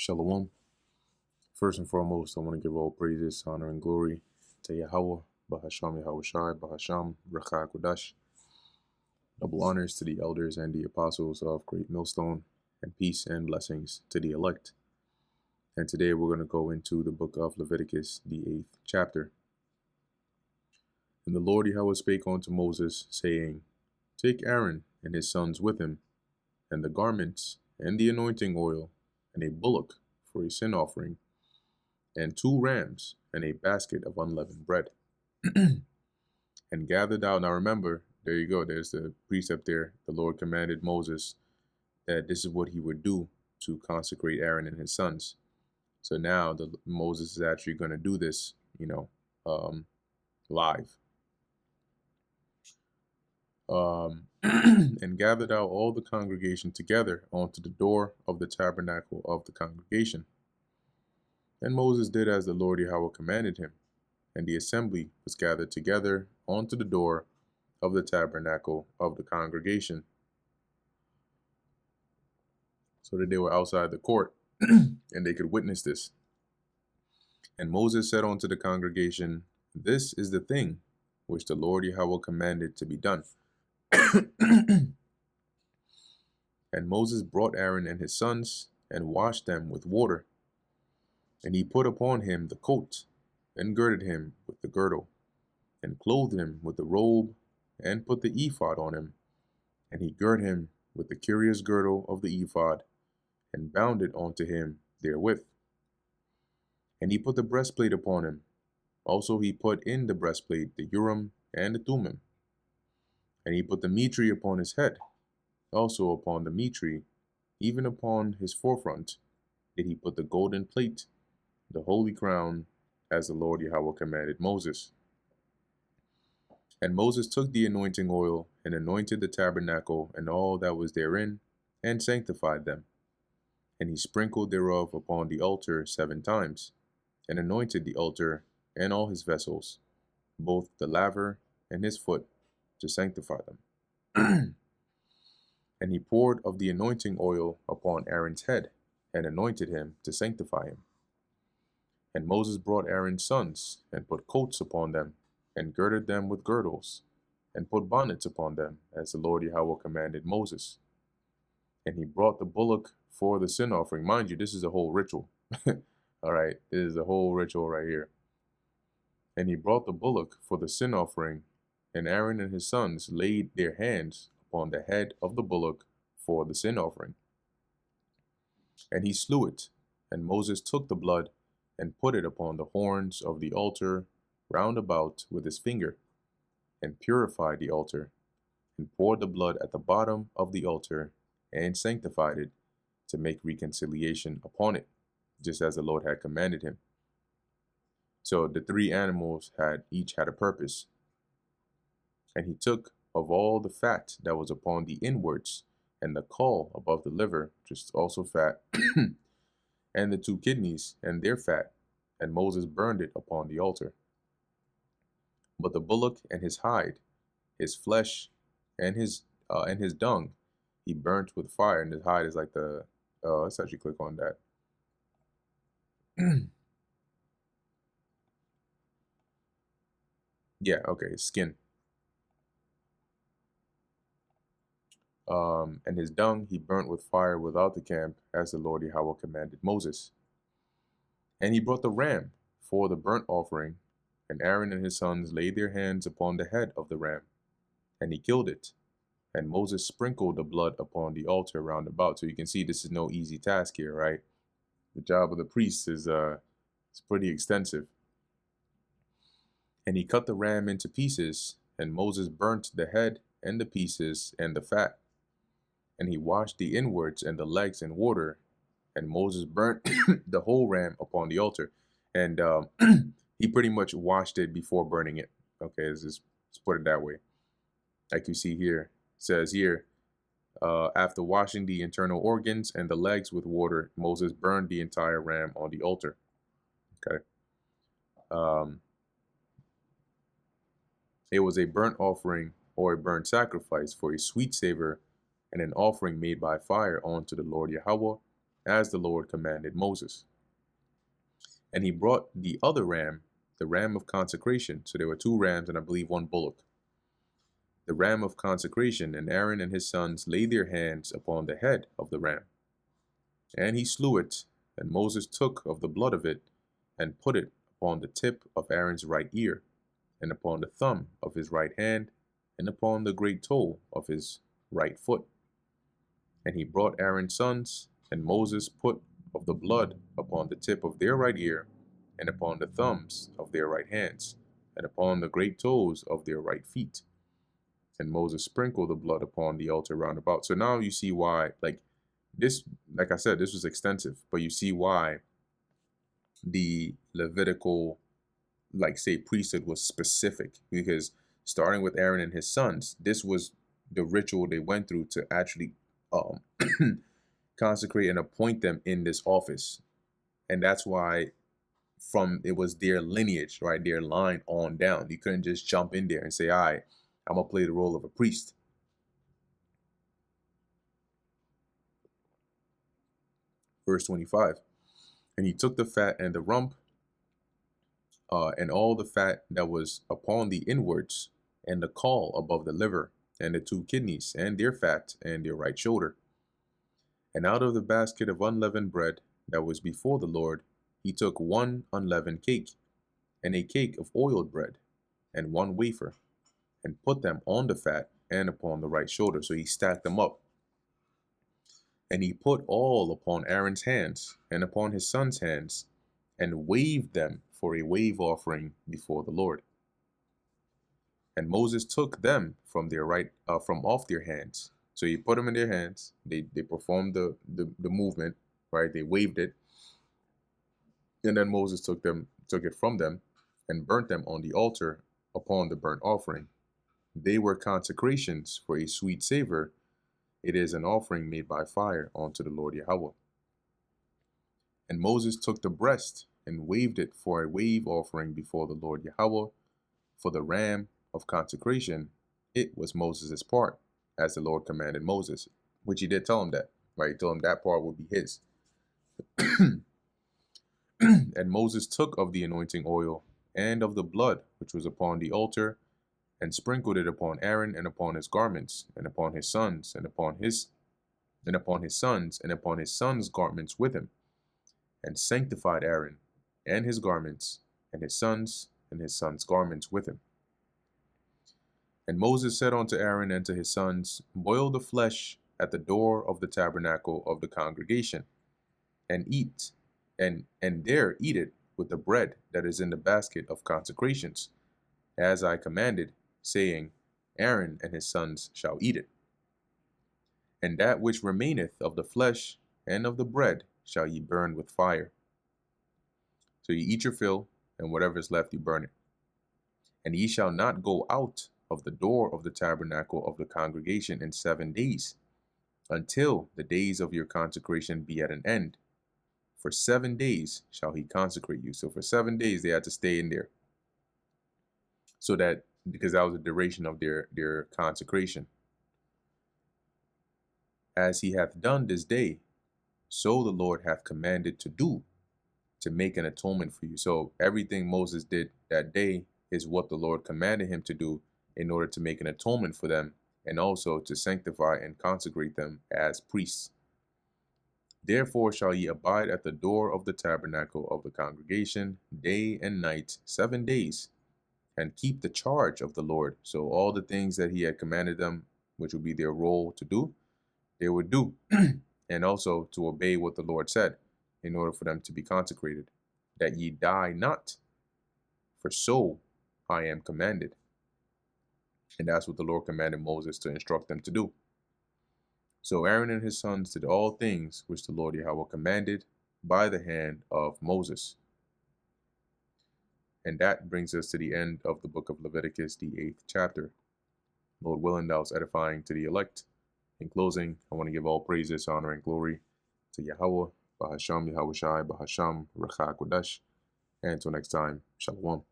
Shalom. First and foremost, I want to give all praises, honor, and glory to Yahweh, Bahasham Yahweh Shai, Bahasham, Rachai Kodash. Double honors to the elders and the apostles of Great Millstone, and peace and blessings to the elect. And today we're going to go into the book of Leviticus, the 8th chapter. And the Lord Yahweh spake unto Moses, saying, Take Aaron and his sons with him, and the garments, and the anointing oil, and a bullock for a sin offering, and 2 rams, and a basket of unleavened bread. And gather thou. Now remember, there you go, there's the precept there. The Lord commanded Moses that this is what he would do to consecrate Aaron and his sons. So now Moses is actually going to do this, live. And gather thou all the congregation together unto the door of the tabernacle of the congregation. And Moses did as the Lord Yahweh commanded him, and the assembly was gathered together unto the door of the tabernacle of the congregation, so that they were outside the court, and they could witness this. And Moses said unto the congregation, This is the thing which the Lord Yahweh commanded to be done. And Moses brought Aaron and his sons, and washed them with water. And he put upon him the coat, and girded him with the girdle, and clothed him with the robe, and put the ephod on him. And he girt him with the curious girdle of the ephod, and bound it unto him therewith. And he put the breastplate upon him. Also he put in the breastplate the Urim and the Thummim. And he put the mitre upon his head. Also upon the mitre, even upon his forefront, did he put the golden plate, the holy crown, as the Lord Yahweh commanded Moses. And Moses took the anointing oil, and anointed the tabernacle and all that was therein, and sanctified them. And he sprinkled thereof upon the altar 7 times, and anointed the altar and all his vessels, both the laver and his foot, to sanctify them. And he poured of the anointing oil upon Aaron's head, and anointed him to sanctify him. And Moses brought Aaron's sons, and put coats upon them, and girded them with girdles, and put bonnets upon them, as the Lord Yahweh commanded Moses. And he brought the bullock for the sin offering. Mind you, this is a whole ritual. All right, this is a whole ritual right here. And he brought the bullock for the sin offering, and Aaron and his sons laid their hands upon the head of the bullock for the sin offering. And he slew it, and Moses took the blood, and put it upon the horns of the altar round about with his finger, and purified the altar, and poured the blood at the bottom of the altar, and sanctified it, to make reconciliation upon it, just as the Lord had commanded him. So the 3 animals each had a purpose. And he took of all the fat that was upon the inwards, and the caul above the liver, which is also fat, and the 2 kidneys and their fat, and Moses burned it upon the altar. But the bullock and his hide, his flesh, and his dung, he burnt with fire. And his hide is like the let's actually click on that. Yeah, okay, skin. And his dung he burnt with fire without the camp, as the Lord Yahweh commanded Moses. And he brought the ram for the burnt offering, and Aaron and his sons laid their hands upon the head of the ram, and he killed it. And Moses sprinkled the blood upon the altar round about. So you can see this is no easy task here, right? The job of the priest is pretty extensive. And he cut the ram into pieces, and Moses burnt the head and the pieces and the fat. And he washed the inwards and the legs in water, and Moses burnt the whole ram upon the altar. And he pretty much washed it before burning it. Okay, let's put it that way. Like you see here, it says here, after washing the internal organs and the legs with water, Moses burned the entire ram on the altar. Okay. It was a burnt offering or a burnt sacrifice for a sweet savor, and an offering made by fire unto the Lord Yahweh, as the Lord commanded Moses. And he brought the other ram, the ram of consecration. So there were two rams and I believe one bullock. The ram of consecration, and Aaron and his sons laid their hands upon the head of the ram. And he slew it, and Moses took of the blood of it, and put it upon the tip of Aaron's right ear, and upon the thumb of his right hand, and upon the great toe of his right foot. And he brought Aaron's sons, and Moses put of the blood upon the tip of their right ear, and upon the thumbs of their right hands, and upon the great toes of their right feet. And Moses sprinkled the blood upon the altar round about. So now you see why, like I said, this was extensive, but you see why the Levitical, say, priesthood was specific, because starting with Aaron and his sons, this was the ritual they went through to actually consecrate and appoint them in this office. And that's why it was their lineage, right, their line on down. You couldn't just jump in there and say, all right, I'm going to play the role of a priest. Verse 25. And he took the fat and the rump, and all the fat that was upon the inwards, and the caul above the liver, and the two kidneys, and their fat, and their right shoulder. And out of the basket of unleavened bread that was before the Lord, he took one unleavened cake, and a cake of oiled bread, and one wafer, and put them on the fat and upon the right shoulder. So he stacked them up. And he put all upon Aaron's hands and upon his sons' hands, and waved them for a wave offering before the Lord. And Moses took them from off their hands. So he put them in their hands. They performed the movement, right? They waved it. And then Moses took it from them and burnt them on the altar upon the burnt offering. They were consecrations for a sweet savor. It is an offering made by fire unto the Lord Yahweh. And Moses took the breast and waved it for a wave offering before the Lord Yahweh. For the ram of consecration, it was Moses' part, as the Lord commanded Moses, which he did tell him that, right? He told him that part would be his. And Moses took of the anointing oil and of the blood which was upon the altar, and sprinkled it upon Aaron and upon his garments, and upon his sons, and upon his sons, and upon his sons' garments with him, and sanctified Aaron and his garments, and his sons' garments with him. And Moses said unto Aaron and to his sons, boil the flesh at the door of the tabernacle of the congregation, and eat, and there eat it with the bread that is in the basket of consecrations, as I commanded, saying, Aaron and his sons shall eat it. And that which remaineth of the flesh and of the bread shall ye burn with fire. So you eat your fill, and whatever is left you burn it. And ye shall not go out of the door of the tabernacle of the congregation in 7 days, until the days of your consecration be at an end. For 7 days shall he consecrate you. So for 7 days they had to stay in there. So that, because that was the duration of their consecration. As he hath done this day, so the Lord hath commanded to do, to make an atonement for you. So everything Moses did that day is what the Lord commanded him to do in order to make an atonement for them, and also to sanctify and consecrate them as priests. Therefore shall ye abide at the door of the tabernacle of the congregation day and night 7 days, and keep the charge of the Lord. So all the things that he had commanded them, which would be their role to do, they would do. And also to obey what the Lord said, in order for them to be consecrated, that ye die not, for so I am commanded. And that's what the Lord commanded Moses to instruct them to do. So Aaron and his sons did all things which the Lord Yahweh commanded by the hand of Moses. And that brings us to the end of the book of Leviticus, the 8th chapter. Lord willing, that was edifying to the elect. In closing, I want to give all praises, honor, and glory to Yahweh, Bahasham Yahweh Shai, Bahasham Rachak Kodash. And until next time, Shalom.